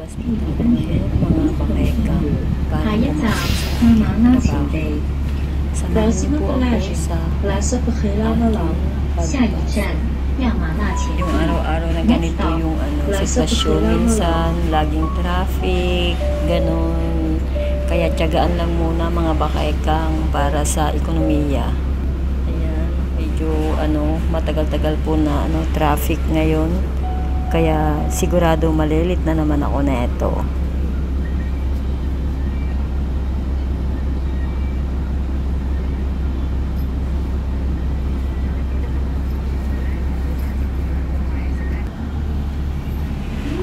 oras po tayo ngayon mga bakeka para pumasok sa aking trabaho. Samahan niyo po ako sa yung araw-araw na ganito yung sitwasyon. Minsan, laging traffic, ganon. Kaya tiyagaan lang muna mga bakekang para sa ekonomiya. Ayan, medyo matagal-tagal po na traffic ngayon. Kaya sigurado malilit na naman ako na ito.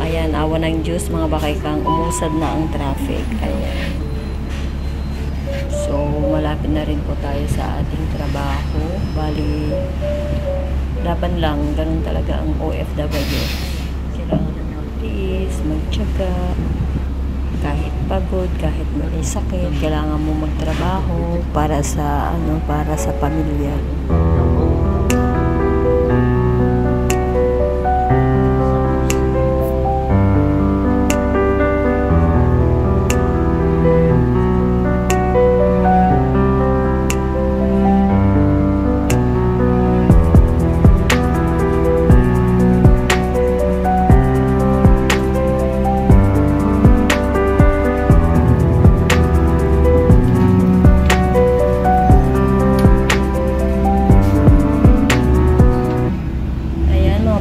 Ayan, awa ng Diyos mga bakekang, umusad na ang traffic. Ayan. So, malapit na rin po tayo sa ating trabaho. Bali, laban lang, ganun talaga ang OFW. Kailangan magtiis, magtiyaga, kahit pagod, kahit may sakit, kailangan mo magtrabaho para sa pamilya.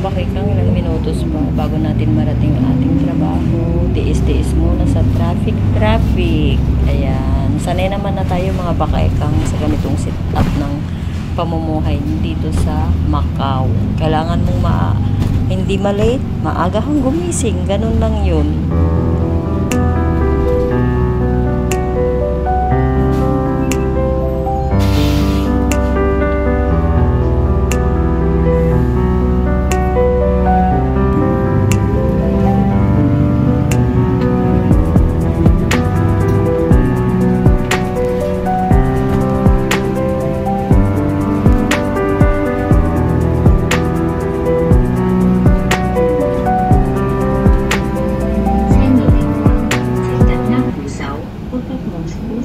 Bakekang ilang minutos pa bago natin marating ang ating trabaho. Tiis-tiis muna sa traffic. Ayan. Sanay naman na tayo mga bakekang sa ganitong setup ng pamumuhay dito sa Macau. Kailangan mong hindi malate, maaga kang gumising. Ganun lang yun.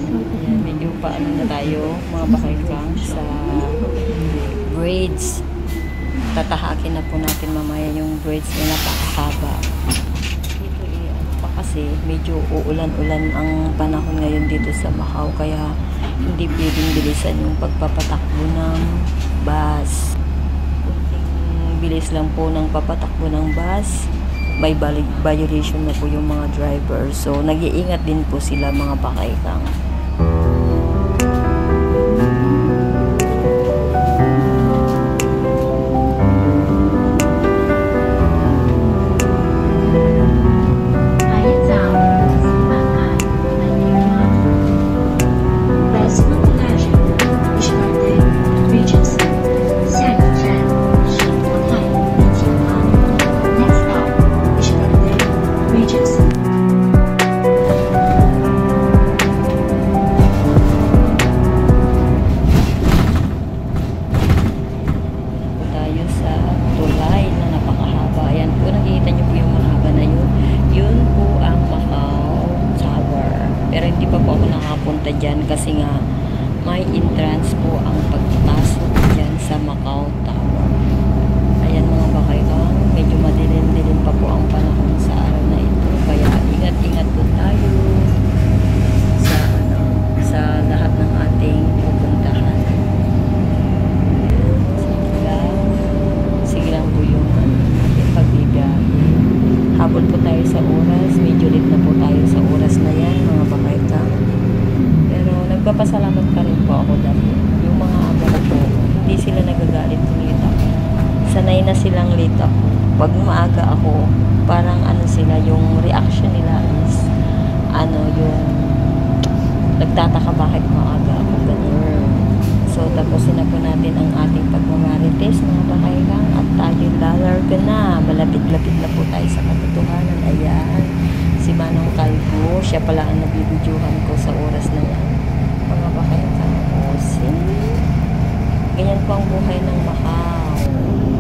Ayan, medyo paano na tayo mga bakekang sa braids. Tatahakin na po natin mamaya yung braids na napakahaba. Dito pa kasi medyo uulan-ulan ang panahon ngayon dito sa Macau, kaya hindi pwedeng bilisan yung pagpapatakbo ng bus. Kunting bilis lang po ng papatakbo ng bus, may violation na po yung mga driver. So, nag-iingat din po sila mga bakekang. Nakapunta dyan kasi nga may entrance po ang pagpasok dyan sa Macau Tower. Ayan mga bakekang, medyo madilim-dilim pa po ang panahon sa araw na ito, kaya ingat-ingat po tayo sa lahat ng ating pupuntahan. Sige lang po yung pagbibiyahe. Habol po tayo sa oras, medyo late na po tayo sa oras na yan mga bakekang. Nagpapasalamat pa rin po ako dahil yung mga amo ko, hindi sila nagagalit kung late ako. Sanay na silang late ako. Pag maaga ako, parang sila, yung reaction nila is yung nagtataka bakit maaga ako, ganun. So, tapusin na po natin ang ating pagmamarites mga bakekang at tayo lalarga na. Malapit-lapit na po tayo sa katotohanan. Ayan, si Manong Calvo, siya pala ang nabibidyohan ko sa oras na yan. Mga bakekang, ganyan po ang buhay ng Macau.